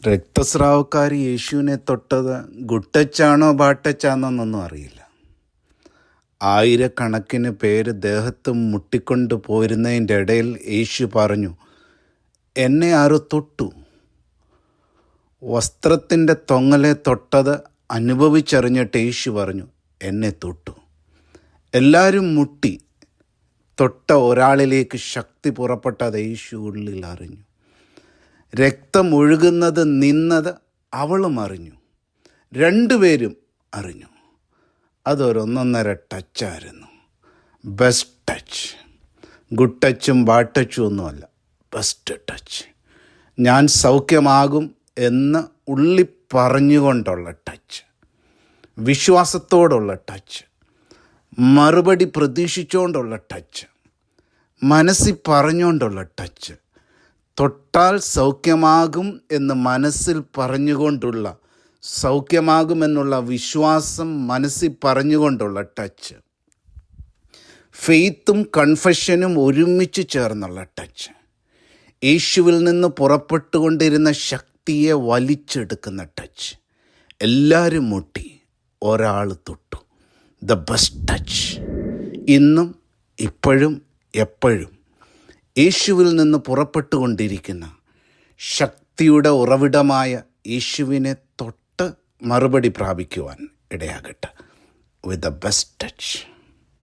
രക്തസ്രാവക്കാരി യേശുവിനെ തൊട്ടത് ഗുട്ടച്ചാണോ ബാട്ടച്ചാണോന്നൊന്നും അറിയില്ല. ആയിരക്കണക്കിന് പേര് ദേഹത്ത് മുട്ടിക്കൊണ്ട് പോരുന്നതിൻ്റെ ഇടയിൽ യേശു പറഞ്ഞു, എന്നെ ആരോ തൊട്ടു. വസ്ത്രത്തിൻ്റെ തൊങ്ങലെ തൊട്ടത് അനുഭവിച്ചറിഞ്ഞിട്ട് യേശു പറഞ്ഞു, എന്നെ തൊട്ടു. എല്ലാവരും മുട്ടി. തൊട്ട ഒരാളിലേക്ക് ശക്തി പുറപ്പെട്ടത് യേശു ഉള്ളിൽ അറിഞ്ഞു. രക്തം ഒഴുകുന്നത് നിന്നത് അവളും അറിഞ്ഞു. രണ്ടുപേരും അറിഞ്ഞു. അതൊരൊന്നൊന്നര ടച്ചായിരുന്നു. Best touch. ഗുഡ് ടച്ചും ബാഡ് ടച്ചും ഒന്നുമല്ല, ബെസ്റ്റ് ടച്ച്. ഞാൻ സൗഖ്യമാകും എന്ന് ഉള്ളി പറഞ്ഞുകൊണ്ടുള്ള ടച്ച്, വിശ്വാസത്തോടുള്ള ടച്ച്, മറുപടി പ്രതീക്ഷിച്ചുകൊണ്ടുള്ള ടച്ച്, മനസ്സിൽ പറഞ്ഞുകൊണ്ടുള്ള ടച്ച്, തൊട്ടാൽ സൗഖ്യമാകും എന്ന് മനസ്സിൽ പറഞ്ഞുകൊണ്ടുള്ള, സൗഖ്യമാകുമെന്നുള്ള വിശ്വാസം മനസ്സിൽ പറഞ്ഞുകൊണ്ടുള്ള ടച്ച്, ഫെയ്ത്തും കൺഫെഷനും ഒരുമിച്ച് ചേർന്നുള്ള ടച്ച്, യേശുവിൽ നിന്ന് പുറപ്പെട്ടുകൊണ്ടിരുന്ന ശക്തിയെ വലിച്ചെടുക്കുന്ന ടച്ച്. എല്ലാവരും മുട്ടി, ഒരാൾ തൊട്ടു. The best touch. ഇന്നും ഇപ്പോഴും എപ്പോഴും യേശുവിൽ നിന്ന് പുറപ്പെട്ടുകൊണ്ടിരിക്കുന്ന ശക്തിയുടെ ഉറവിടമായ യേശുവിനെ തൊട്ട് മറുപടി പ്രാപിക്കുവാൻ ഇടയാകട്ടെ. With the best touch.